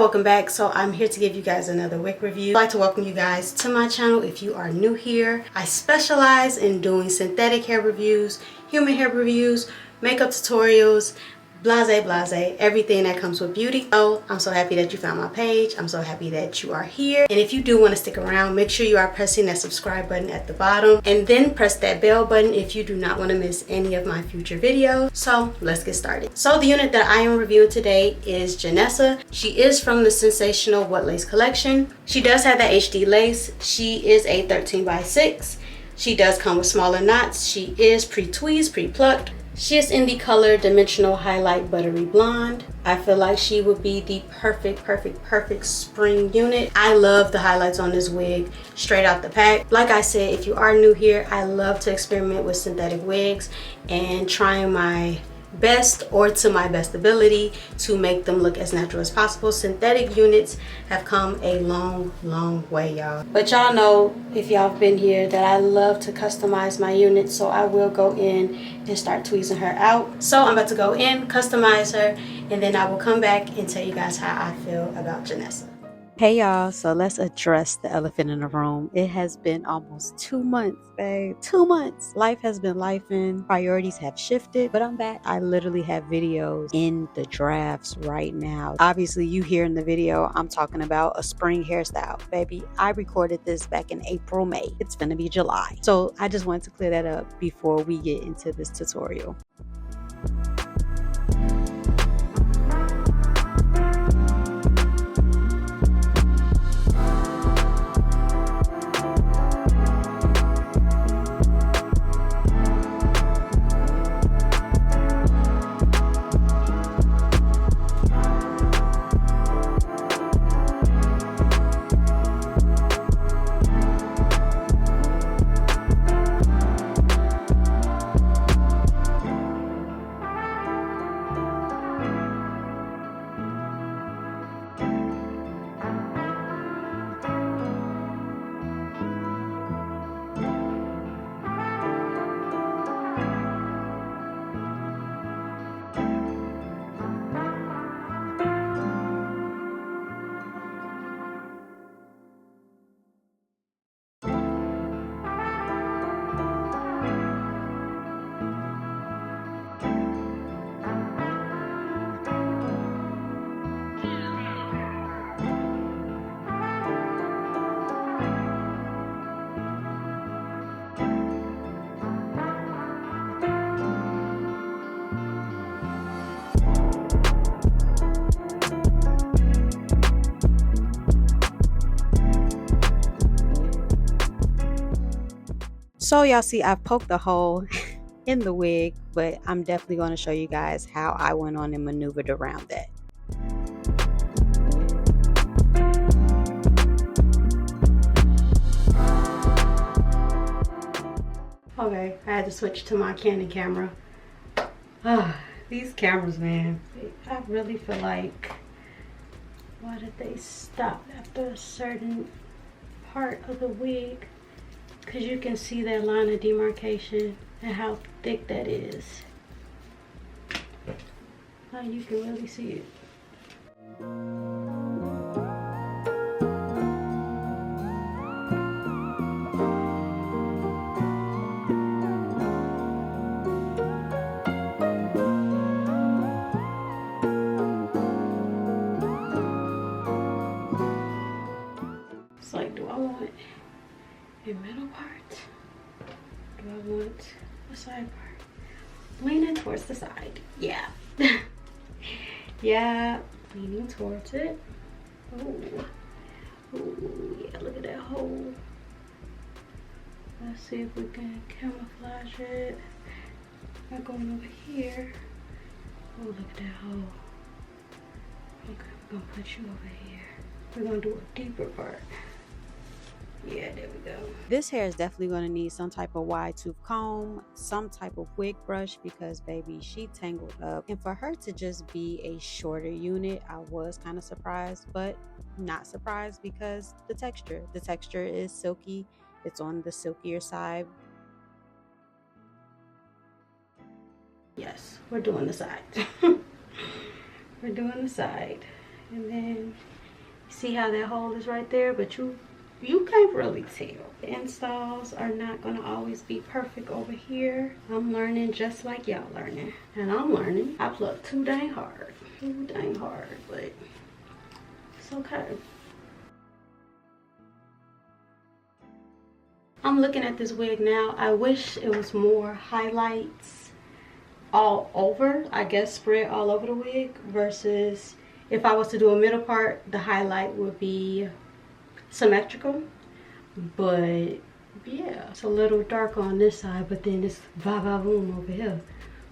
welcome back. So I'm here to give you guys another wig review. I'd like to welcome you guys to my channel. If you are new here, I specialize in doing synthetic hair reviews, human hair reviews, makeup tutorials, blase, everything that comes with beauty. So I'm so happy that you found my page. I'm so happy that you are here. And if you do want to stick around, make sure you are pressing that subscribe button at the bottom and then press that bell button if you do not want to miss any of my future videos. So let's get started. So the unit that I am reviewing today is Janessa. She is from the Sensational What Lace collection. She does have that HD lace. She is a 13x6. She does come with smaller knots. She is pre-tweezed, pre-plucked. She is in the color Dimensional Highlight Buttery Blonde. I feel like she would be the perfect spring unit. I love the highlights on this wig straight out the pack. Like I said, if you are new here, I love to experiment with synthetic wigs and trying my best or to my best ability to make them look as natural as possible. Synthetic units have come a long way, y'all. But y'all know, if y'all have been here, that I love to customize my units, so I will go in and start tweezing her out. So I'm about to go in, customize her, and then I will come back and tell you guys how I feel about Janessa. Hey y'all, so let's address the elephant in the room. It has been almost 2 months, babe. 2 months. Life has been lifing. Priorities have shifted, but I'm back. I literally have videos in the drafts right now. Obviously, you hear in the video, I'm talking about a spring hairstyle. Baby, I recorded this back in April, May. It's gonna be July. So I just wanted to clear that up before we get into this tutorial. So y'all see, I poked a hole in the wig, but I'm definitely going to show you guys how I went on and maneuvered around that. Okay, I had to switch to my Canon camera. These cameras, man, I really feel like, why did they stop after a certain part of the wig? Because you can see that line of demarcation and how thick that is. Like, you can really see it. It's like, do I want a middle part? Do I want a side part? Leaning towards the side. Yeah. Yeah, leaning towards it. Oh, yeah, look at that hole. Let's see if we can camouflage it by going over here. Oh, look at that hole. Okay, we're gonna put you over here. We're gonna do a deeper part. Yeah, there we go. This hair is definitely going to need some type of wide tooth comb, some type of wig brush, because baby, she tangled up. And for her to just be a shorter unit, I was kind of surprised, but not surprised because the texture is silky. It's on the silkier side. Yes, we're doing the side. We're doing the side. And then See how that hole is right there, but you can't really tell. The installs are not gonna always be perfect over here. I'm learning just like y'all learning, and I'm learning. I pluck too dang hard, but it's okay. I'm looking at this wig now. I wish it was more highlights all over, I guess spread all over the wig, versus if I was to do a middle part, the highlight would be symmetrical. But yeah, it's a little dark on this side, but then it's va-va-voom over here.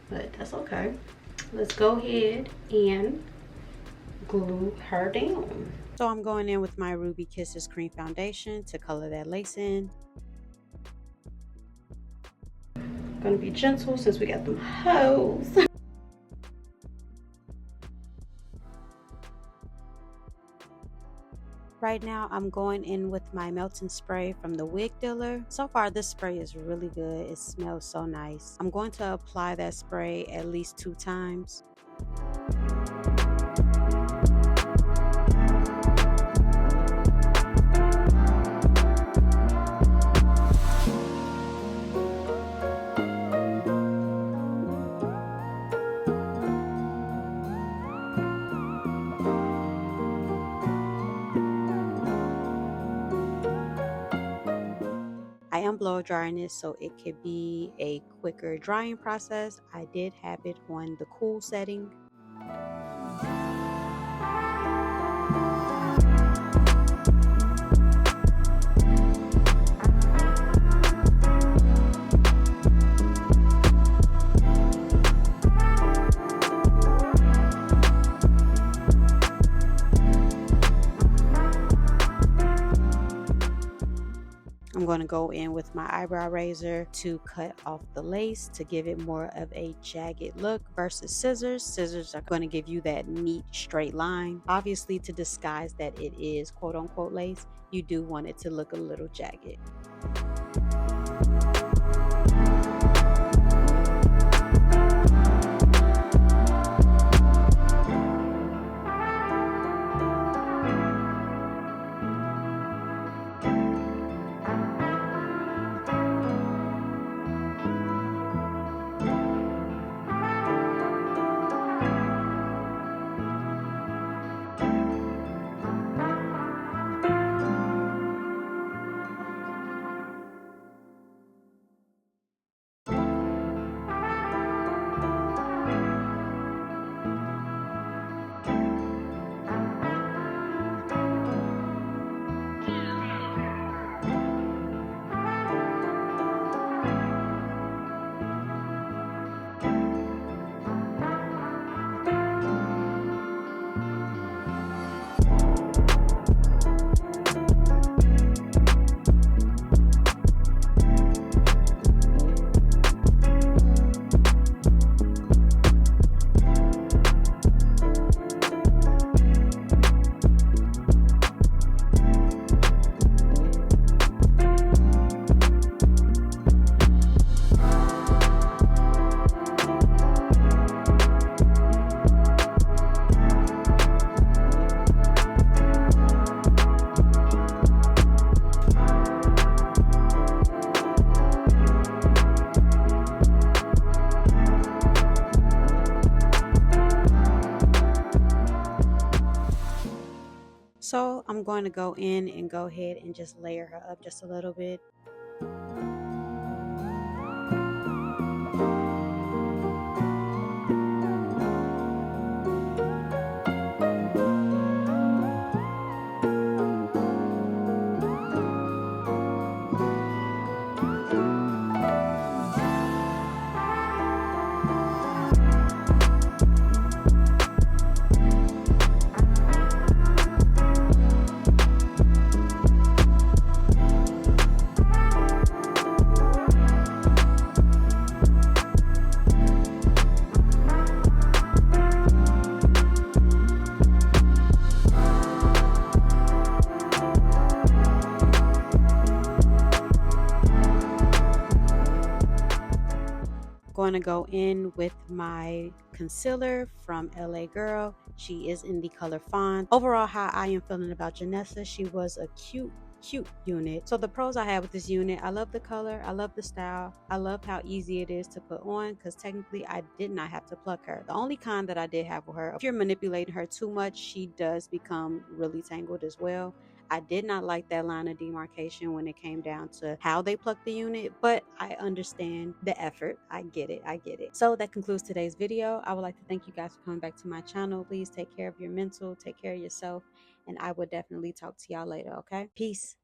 But that's okay. Let's go ahead and glue her down. So I'm going in with my Ruby Kisses cream foundation to color that lace in. Gonna be gentle since we got them hoes. Right now I'm going in with my melting spray from the Wig Dealer. So far this spray is really good. It smells so nice. I'm going to apply that spray at least 2 times. I am blow drying this so it could be a quicker drying process. I did have it on the cool setting. I'm going to go in with my eyebrow razor to cut off the lace to give it more of a jagged look versus scissors. Scissors are going to give you that neat straight line. Obviously, to disguise that it is quote unquote lace, you do want it to look a little jagged. So I'm going to go in and go ahead and just layer her up just a little bit. going to go in with my concealer from LA Girl. She is in the color Fawn. Overall, how I am feeling about Janessa, she was a cute unit. So the pros I have with this unit, I love the color, I love the style, I love how easy it is to put on, because technically I did not have to pluck her. The only con that I did have with her, if you're manipulating her too much, she does become really tangled as well. I did not like that line of demarcation when it came down to how they plucked the unit, but I understand the effort. I get it. So that concludes today's video. I would like to thank you guys for coming back to my channel. Please take care of your mental, take care of yourself, and I will definitely talk to y'all later, okay? Peace.